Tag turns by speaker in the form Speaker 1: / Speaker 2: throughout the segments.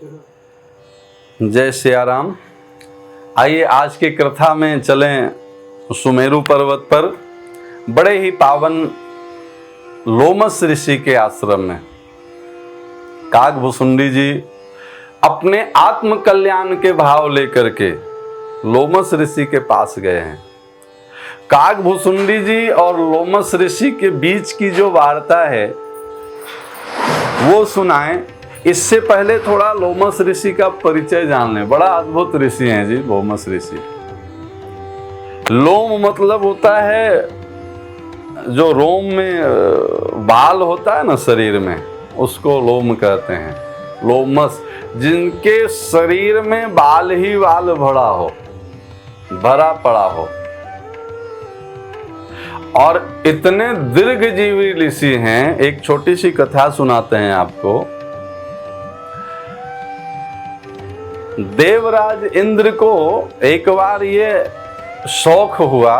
Speaker 1: जय सिया राम। आइए आज की कथा में चलें सुमेरु पर्वत पर, बड़े ही पावन लोमस ऋषि के आश्रम में। काकभुसुंडी जी अपने आत्म कल्याण के भाव लेकर के लोमस ऋषि के पास गए हैं। काकभुसुंडी जी और लोमस ऋषि के बीच की जो वार्ता है वो सुनाएं। इससे पहले थोड़ा लोमस ऋषि का परिचय जान लें। बड़ा अद्भुत ऋषि हैं जी लोमस ऋषि। लोम मतलब होता है जो रोम में बाल होता है ना शरीर में, उसको लोम कहते हैं। लोमस जिनके शरीर में बाल ही बाल भरा हो, भरा पड़ा हो, और इतने दीर्घजीवी ऋषि हैं। एक छोटी सी कथा सुनाते हैं आपको। देवराज इंद्र को एक बार ये शौक हुआ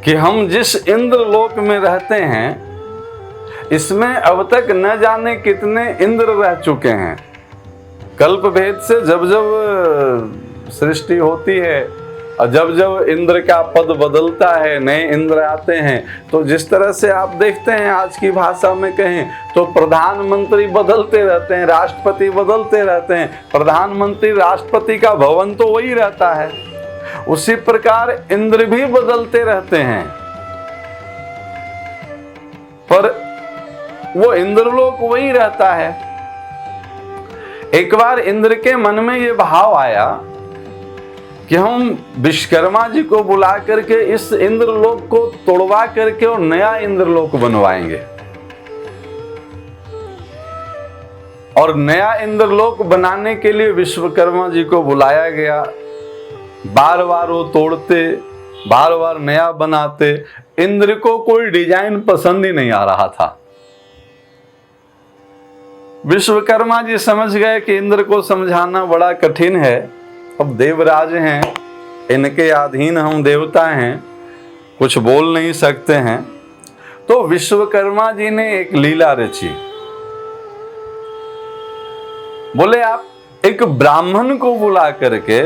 Speaker 1: कि हम जिस इंद्रलोक में रहते हैं इसमें अब तक न जाने कितने इंद्र रह चुके हैं। कल्प भेद से जब जब सृष्टि होती है और जब जब इंद्र का पद बदलता है, नए इंद्र आते हैं, तो जिस तरह से आप देखते हैं आज की भाषा में कहें तो प्रधानमंत्री बदलते रहते हैं, राष्ट्रपति बदलते रहते हैं। प्रधानमंत्री राष्ट्रपति का भवन तो वही रहता है, उसी प्रकार इंद्र भी बदलते रहते हैं, पर वो इंद्रलोक वही रहता है। एक बार इंद्र के मन में ये भाव आया कि हम विश्वकर्मा जी को बुला करके इस इंद्रलोक को तोड़वा करके और नया इंद्रलोक बनवाएंगे। और नया इंद्रलोक बनाने के लिए विश्वकर्मा जी को बुलाया गया। बार बार वो तोड़ते, बार बार नया बनाते। इंद्र को कोई डिजाइन पसंद ही नहीं आ रहा था। विश्वकर्मा जी समझ गए कि इंद्र को समझाना बड़ा कठिन है। अब देवराज हैं, इनके अधीन हम देवता हैं, कुछ बोल नहीं सकते हैं। तो विश्वकर्मा जी ने एक लीला रची। बोले आप एक ब्राह्मण को बुला करके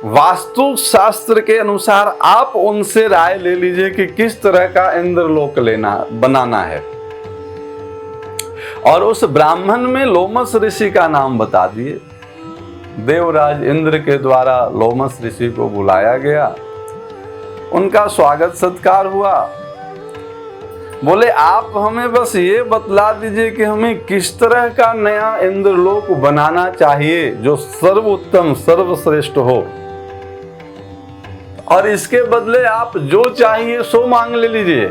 Speaker 1: वास्तु शास्त्र के अनुसार आप उनसे राय ले लीजिए कि किस तरह का इंद्रलोक बनाना है। और उस ब्राह्मण में लोमस ऋषि का नाम बता दिए। देवराज इंद्र के द्वारा लोमस ऋषि को बुलाया गया, उनका स्वागत सत्कार हुआ। बोले आप हमें बस ये बतला दीजिए कि हमें किस तरह का नया इंद्रलोक बनाना चाहिए जो सर्वोत्तम सर्वश्रेष्ठ हो, और इसके बदले आप जो चाहिए सो मांग ले लीजिए।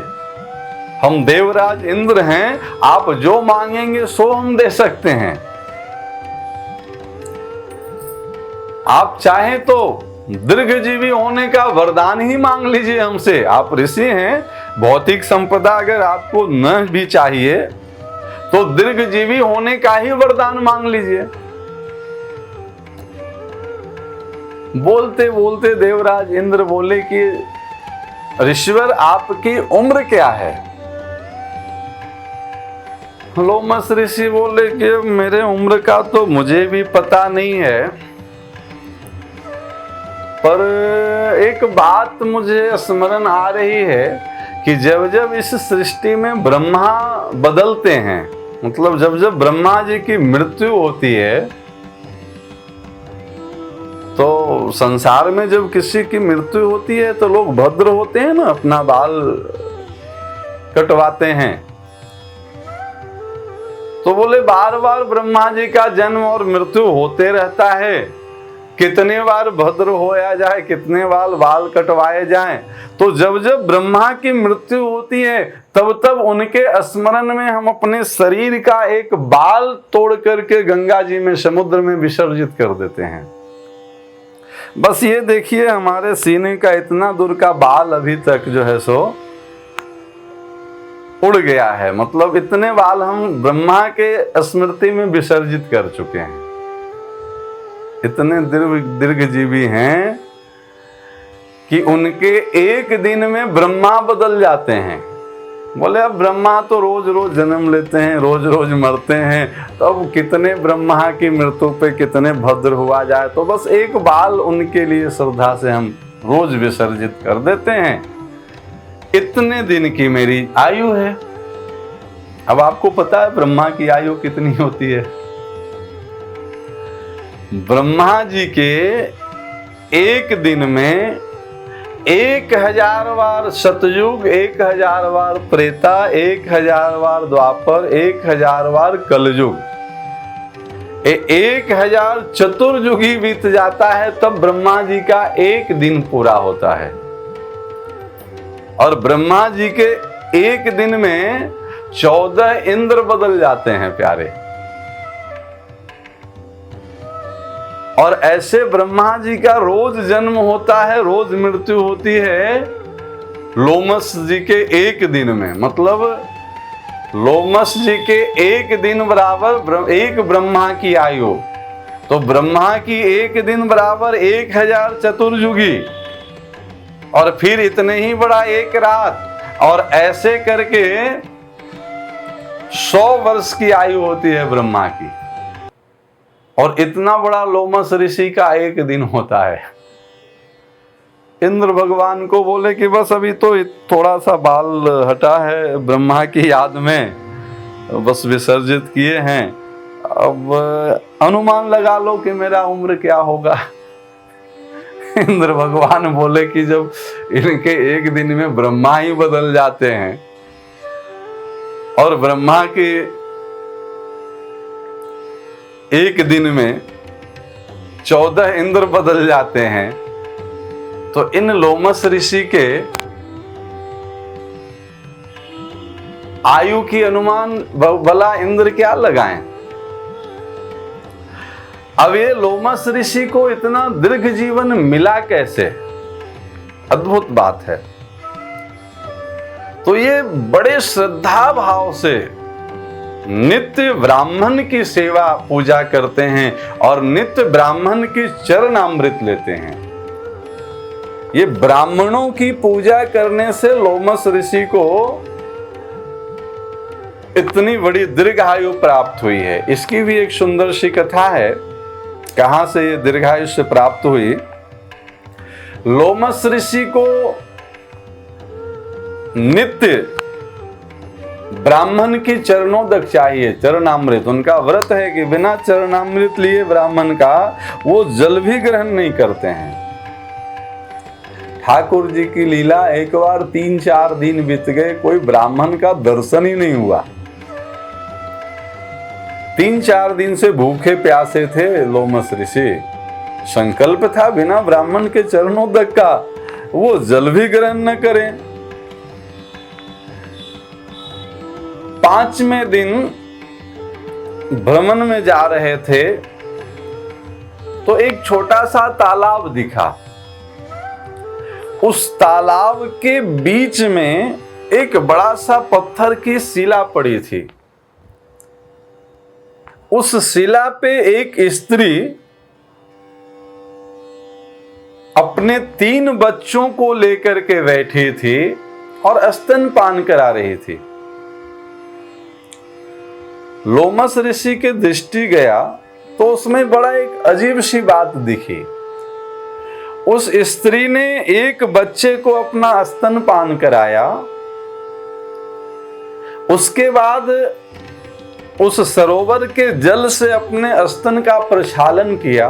Speaker 1: हम देवराज इंद्र हैं, आप जो मांगेंगे सो हम दे सकते हैं। आप चाहें तो दीर्घजीवी होने का वरदान ही मांग लीजिए हमसे। आप ऋषि हैं, भौतिक संपदा अगर आपको न भी चाहिए तो दीर्घजीवी होने का ही वरदान मांग लीजिए। बोलते बोलते देवराज इंद्र बोले कि ऋषिवर आपकी उम्र क्या है? लोमस ऋषि बोले कि मेरे उम्र का तो मुझे भी पता नहीं है, पर एक बात मुझे स्मरण आ रही है कि जब जब इस सृष्टि में ब्रह्मा बदलते हैं, मतलब जब जब ब्रह्मा जी की मृत्यु होती है, तो संसार में जब किसी की मृत्यु होती है तो लोग भद्र होते हैं ना, अपना बाल कटवाते हैं। तो बोले बार बार ब्रह्मा जी का जन्म और मृत्यु होते रहता है, कितने बार भद्र होया जाए, कितने बार बाल कटवाए जाएं। तो जब जब ब्रह्मा की मृत्यु होती है तब तब उनके स्मरण में हम अपने शरीर का एक बाल तोड़ करके गंगा जी में, समुद्र में विसर्जित कर देते हैं। बस ये देखिए हमारे सीने का इतना दूर का बाल अभी तक जो है सो उड़ गया है। मतलब इतने बाल हम ब्रह्मा के स्मृति में विसर्जित कर चुके हैं। इतने दीर्घजीवी हैं कि उनके एक दिन में ब्रह्मा बदल जाते हैं। बोले अब ब्रह्मा तो रोज रोज जन्म लेते हैं, रोज रोज मरते हैं, तो अब कितने ब्रह्मा की मृत्यु पे कितने भद्र हुआ जाए, तो बस एक बाल उनके लिए श्रद्धा से हम रोज विसर्जित कर देते हैं। इतने दिन की मेरी आयु है। अब आपको पता है ब्रह्मा की आयु कितनी होती है? ब्रह्मा जी के एक दिन में 1000 बार सतयुग, 1000 बार त्रेता, 1000 बार द्वापर, 1000 बार कलयुग, 1000 चतुर्युगी बीत जाता है, तब ब्रह्मा जी का एक दिन पूरा होता है। और ब्रह्मा जी के एक दिन में 14 इंद्र बदल जाते हैं प्यारे। और ऐसे ब्रह्मा जी का रोज जन्म होता है, रोज मृत्यु होती है लोमस जी के एक दिन में। मतलब लोमस जी के एक दिन बराबर एक ब्रह्मा की आयु, तो ब्रह्मा की एक दिन बराबर 1000 चतुर्युगी, और फिर इतने ही बड़ा एक रात, और ऐसे करके 100 वर्ष की आयु होती है ब्रह्मा की। और इतना बड़ा लोमस ऋषि का एक दिन होता है। इंद्र भगवान को बोले कि बस अभी तो थोड़ा सा बाल हटा है ब्रह्मा की याद में, बस विसर्जित किए हैं, अब अनुमान लगा लो कि मेरा उम्र क्या होगा। इंद्र भगवान बोले कि जब इनके एक दिन में ब्रह्मा ही बदल जाते हैं, और ब्रह्मा के एक दिन में 14 इंद्र बदल जाते हैं, तो इन लोमस ऋषि के आयु की अनुमान भला इंद्र क्या लगाएं। अब ये लोमस ऋषि को इतना दीर्घ जीवन मिला कैसे? अद्भुत बात है। तो ये बड़े श्रद्धा भाव से नित्य ब्राह्मण की सेवा पूजा करते हैं और नित्य ब्राह्मण की चरणामृत लेते हैं। ये ब्राह्मणों की पूजा करने से लोमस ऋषि को इतनी बड़ी दीर्घायु प्राप्त हुई है। इसकी भी एक सुंदर सी कथा है, कहां से ये दीर्घायु से प्राप्त हुई। लोमस ऋषि को नित्य ब्राह्मण की चरणोदक चाहिए, चरणामृत। उनका व्रत है कि बिना चरणामृत लिए ब्राह्मण का वो जल भी ग्रहण नहीं करते हैं। ठाकुर जी की लीला, एक बार 3-4 दिन बीत गए, कोई ब्राह्मण का दर्शन ही नहीं हुआ। 3-4 दिन से भूखे प्यासे थे लोमस ऋषि। संकल्प था बिना ब्राह्मण के चरणोदक का वो जल भी ग्रहण न करें। 5वें दिन भ्रमण में जा रहे थे तो एक छोटा सा तालाब दिखा। उस तालाब के बीच में एक बड़ा सा पत्थर की शिला पड़ी थी। उस शिला पे एक स्त्री अपने 3 बच्चों को लेकर के बैठी थी और स्तनपान करा रही थी। लोमस ऋषि के दृष्टि गया तो उसमें बड़ा एक अजीब सी बात दिखी। उस स्त्री ने एक बच्चे को अपना स्तनपान कराया, उसके बाद उस सरोवर के जल से अपने स्तन का प्रक्षालन किया,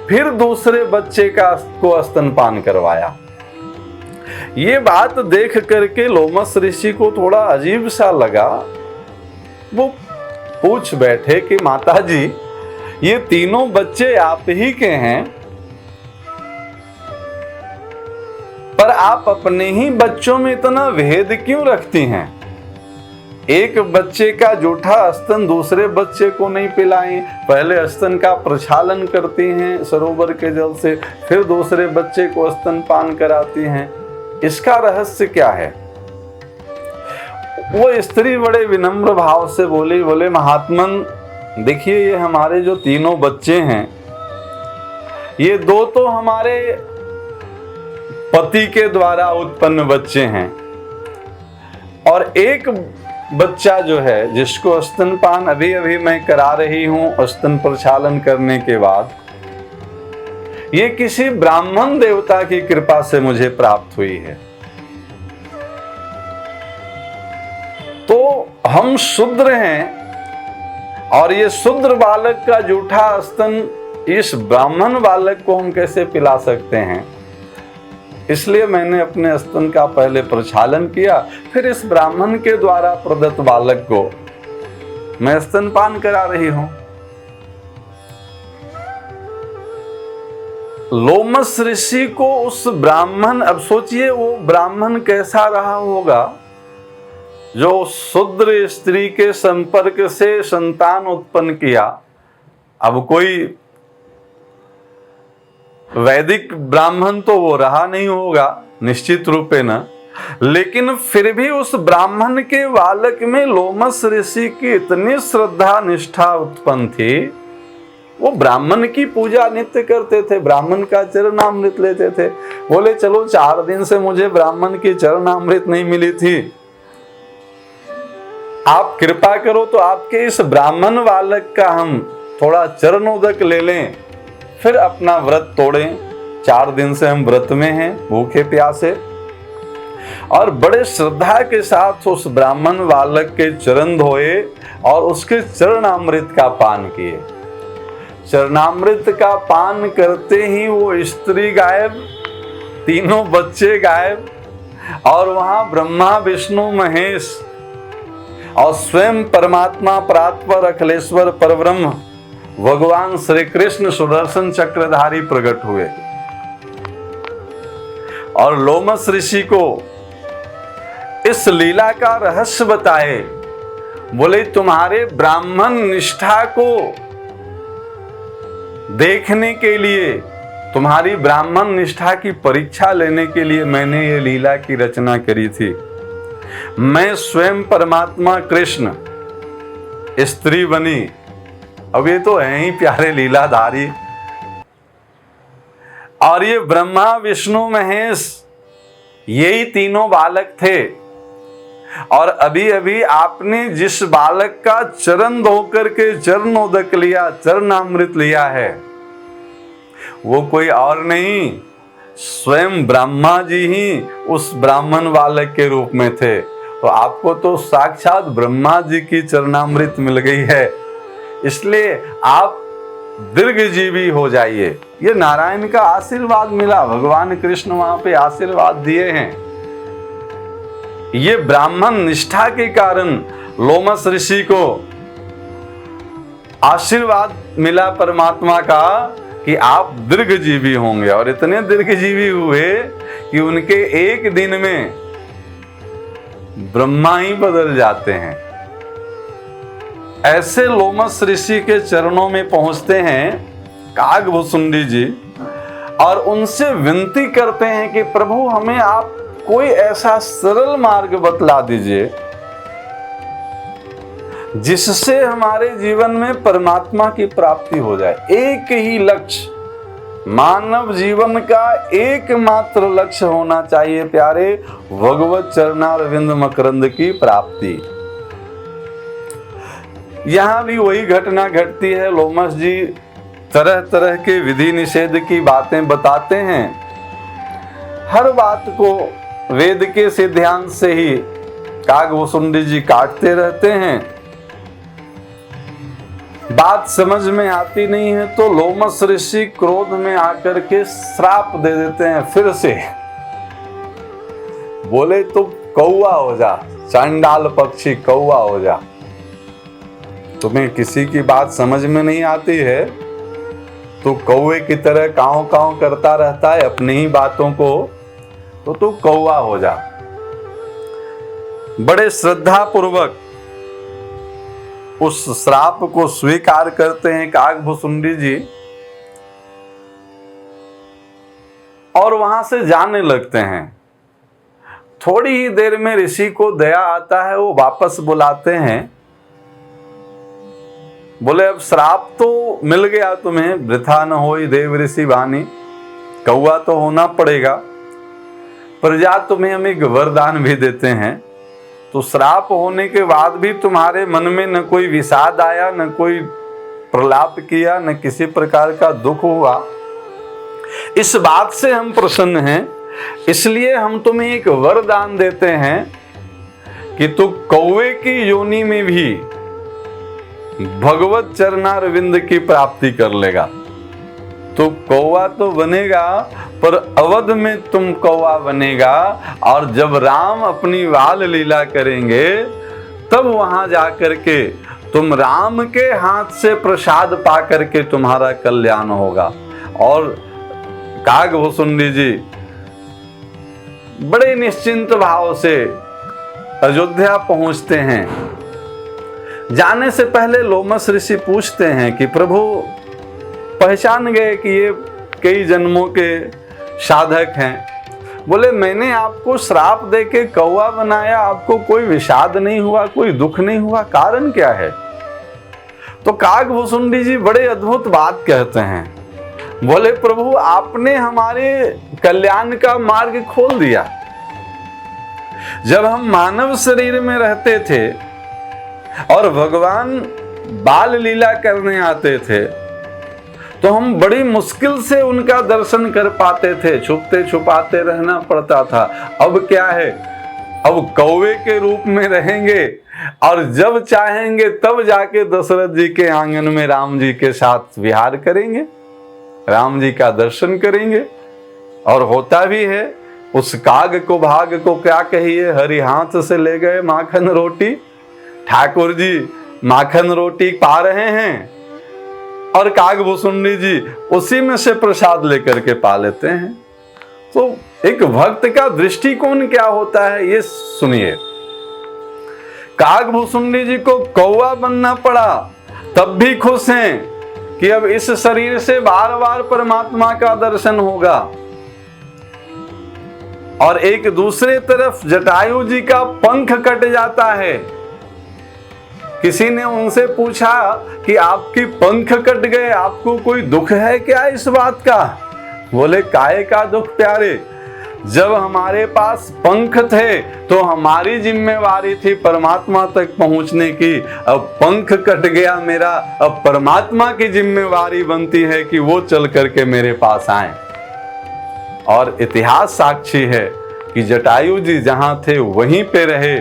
Speaker 1: फिर दूसरे बच्चे को स्तनपान करवाया। ये बात देख करके लोमस ऋषि को थोड़ा अजीब सा लगा। वो पूछ बैठे कि माता जी, ये तीनों बच्चे आप ही के हैं, पर आप अपने ही बच्चों में इतना भेद क्यों रखती हैं? एक बच्चे का जूठा स्तन दूसरे बच्चे को नहीं पिलाएं, पहले स्तन का प्रक्षालन करती हैं सरोवर के जल से, फिर दूसरे बच्चे को स्तनपान कराती हैं। इसका रहस्य क्या है? वो स्त्री बड़े विनम्र भाव से बोले महात्मन, देखिए ये हमारे जो तीनों बच्चे हैं, ये 2 तो हमारे पति के द्वारा उत्पन्न बच्चे हैं और एक बच्चा जो है जिसको स्तनपान अभी अभी मैं करा रही हूं स्तन प्रक्षालन करने के बाद, ये किसी ब्राह्मण देवता की कृपा से मुझे प्राप्त हुई है। तो हम शूद्र हैं और ये शूद्र बालक का जूठा स्तन इस ब्राह्मण बालक को हम कैसे पिला सकते हैं? इसलिए मैंने अपने स्तन का पहले प्रक्षालन किया, फिर इस ब्राह्मण के द्वारा प्रदत्त बालक को मैं स्तनपान करा रही हूं। लोमस ऋषि को उस ब्राह्मण, अब सोचिए वो ब्राह्मण कैसा रहा होगा जो शूद्र स्त्री के संपर्क से संतान उत्पन्न किया। अब कोई वैदिक ब्राह्मण तो वो रहा नहीं होगा निश्चित रूपे न, लेकिन फिर भी उस ब्राह्मण के बालक में लोमस ऋषि की इतनी श्रद्धा निष्ठा उत्पन्न थी, वो ब्राह्मण की पूजा नित्य करते थे, ब्राह्मण का चरणामृत लेते थे। बोले चलो 4 दिन से मुझे ब्राह्मण की चरणामृत नहीं मिली थी, आप कृपा करो तो आपके इस ब्राह्मण बालक का हम थोड़ा चरणोदक ले लें, फिर अपना व्रत तोड़ें। 4 दिन से हम व्रत में हैं, भूखे प्यासे। और बड़े श्रद्धा के साथ उस ब्राह्मण बालक के चरण धोए और उसके चरणामृत का पान किए। चरणामृत का पान करते ही वो स्त्री गायब, तीनों बच्चे गायब, और वहां ब्रह्मा विष्णु महेश और स्वयं परमात्मा परात्पर अखिलेश्वर परब्रह्म भगवान श्री कृष्ण सुदर्शन चक्रधारी प्रकट हुए और लोमस ऋषि को इस लीला का रहस्य बताए। बोले तुम्हारे ब्राह्मण निष्ठा को देखने के लिए, तुम्हारी ब्राह्मण निष्ठा की परीक्षा लेने के लिए मैंने ये लीला की रचना करी थी। मैं स्वयं परमात्मा कृष्ण स्त्री बनी, अब ये तो है ही प्यारे लीलाधारी, और ये ब्रह्मा विष्णु महेश यही तीनों बालक थे। और अभी अभी आपने जिस बालक का चरण धोकर के चरणोदक लिया, चरणामृत लिया है, वो कोई और नहीं, स्वयं ब्रह्मा जी ही उस ब्राह्मण बालक के रूप में थे। तो आपको तो साक्षात ब्रह्मा जी की चरणामृत मिल गई है, इसलिए आप दीर्घजीवी हो जाइए। ये नारायण का आशीर्वाद मिला, भगवान कृष्ण वहां पे आशीर्वाद दिए हैं। ये ब्राह्मण निष्ठा के कारण लोमस ऋषि को आशीर्वाद मिला परमात्मा का कि आप दीर्घजीवी होंगे, और इतने दीर्घजीवी हुए कि उनके एक दिन में ब्रह्मा ही बदल जाते हैं। ऐसे लोमस ऋषि के चरणों में पहुंचते हैं कागभुसुंडी जी और उनसे विनती करते हैं कि प्रभु हमें आप कोई ऐसा सरल मार्ग बतला दीजिए जिससे हमारे जीवन में परमात्मा की प्राप्ति हो जाए। एक ही लक्ष्य, मानव जीवन का एकमात्र लक्ष्य होना चाहिए प्यारे, भगवत चरणारविंद मकरंद की प्राप्ति। यहां भी वही घटना घटती है। लोमस जी तरह तरह के विधि निषेध की बातें बताते हैं, हर बात को वेद के सिद्धांत से ही कागभुसुंडी जी काटते रहते हैं। बात समझ में आती नहीं है तो लोमस ऋषि क्रोध में आकर के श्राप दे देते हैं फिर से। बोले तो कौवा हो जा, चांडाल पक्षी कौवा हो जा। तुम्हें किसी की बात समझ में नहीं आती है तो कौवे की तरह कांव कांव करता रहता है अपनी ही बातों को, तो तू कौवा हो जा। बड़े श्रद्धा पूर्वक उस श्राप को स्वीकार करते हैं कागभुसुंडी जी और वहां से जाने लगते हैं। थोड़ी ही देर में ऋषि को दया आता है, वो वापस बुलाते हैं। बोले अब श्राप तो मिल गया तुम्हें, वृथा न होई देव ऋषि वाणी, कौवा तो होना पड़ेगा, प्रजा तुम्हें हम एक वरदान भी देते हैं, तो श्राप होने के बाद भी तुम्हारे मन में न कोई विषाद आया, न कोई प्रलाप किया, न किसी प्रकार का दुख हुआ। इस बात से हम प्रसन्न हैं, इसलिए हम तुम्हें एक वरदान देते हैं कि तू कौवे की योनि में भी भगवत चरणारविंद की प्राप्ति कर लेगा। तो कौवा तो बनेगा, पर अवध में तुम कौवा बनेगा, और जब राम अपनी बाल लीला करेंगे तब वहां जाकर के तुम राम के हाथ से प्रसाद पा करके तुम्हारा कल्याण होगा। और कागभूषुंडी जी बड़े निश्चिंत भाव से अयोध्या पहुंचते हैं। जाने से पहले लोमस ऋषि पूछते हैं कि प्रभु पहचान गए कि ये कई जन्मों के साधक हैं। बोले मैंने आपको श्राप देके कौवा बनाया, आपको कोई विषाद नहीं हुआ, कोई दुख नहीं हुआ, कारण क्या है? तो कागभूषुंडी जी बड़े अद्भुत बात कहते हैं। बोले प्रभु आपने हमारे कल्याण का मार्ग खोल दिया। जब हम मानव शरीर में रहते थे और भगवान बाल लीला करने आते थे तो हम बड़ी मुश्किल से उनका दर्शन कर पाते थे, छुपते छुपाते रहना पड़ता था। अब क्या है, अब कौवे के रूप में रहेंगे और जब चाहेंगे तब जाके दशरथ जी के आंगन में राम जी के साथ विहार करेंगे, राम जी का दर्शन करेंगे। और होता भी है। उस काग को भाग को क्या कहिए, हरि हाथ से ले गए माखन रोटी। ठाकुर जी माखन रोटी पा रहे हैं और कागभूषुंडी जी उसी में से प्रसाद लेकर के पा लेते हैं। तो एक भक्त का दृष्टिकोण क्या होता है ये सुनिए। कागभूषुंडी जी को कौवा बनना पड़ा, तब भी खुश हैं कि अब इस शरीर से बार बार परमात्मा का दर्शन होगा। और एक दूसरे तरफ जटायु जी का पंख कट जाता है। किसी ने उनसे पूछा कि आपकी पंख कट गए, आपको कोई दुख है क्या इस बात का? बोले काहे का दुख प्यारे, जब हमारे पास पंख थे तो हमारी जिम्मेवारी थी परमात्मा तक पहुंचने की। अब पंख कट गया मेरा, अब परमात्मा की जिम्मेवारी बनती है कि वो चल करके मेरे पास आए। और इतिहास साक्षी है कि जटायु जी जहां थे वहीं पे रहे।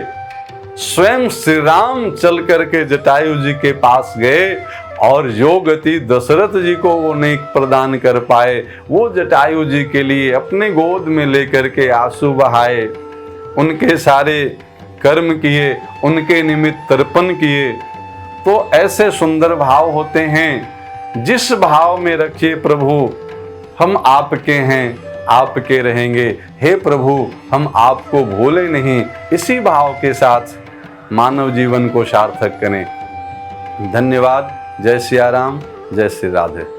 Speaker 1: स्वयं श्री राम चल करके जटायु जी के पास गए और जो गति दशरथ जी को वो नहीं प्रदान कर पाए, वो जटायु जी के लिए अपने गोद में लेकर के आंसू बहाए, उनके सारे कर्म किए, उनके निमित्त तर्पण किए। तो ऐसे सुंदर भाव होते हैं, जिस भाव में रखिए प्रभु हम आपके हैं, आपके रहेंगे, हे प्रभु हम आपको भूले नहीं, इसी भाव के साथ मानव जीवन को सार्थक करें। धन्यवाद। जय सिया राम, जय श्री राधे।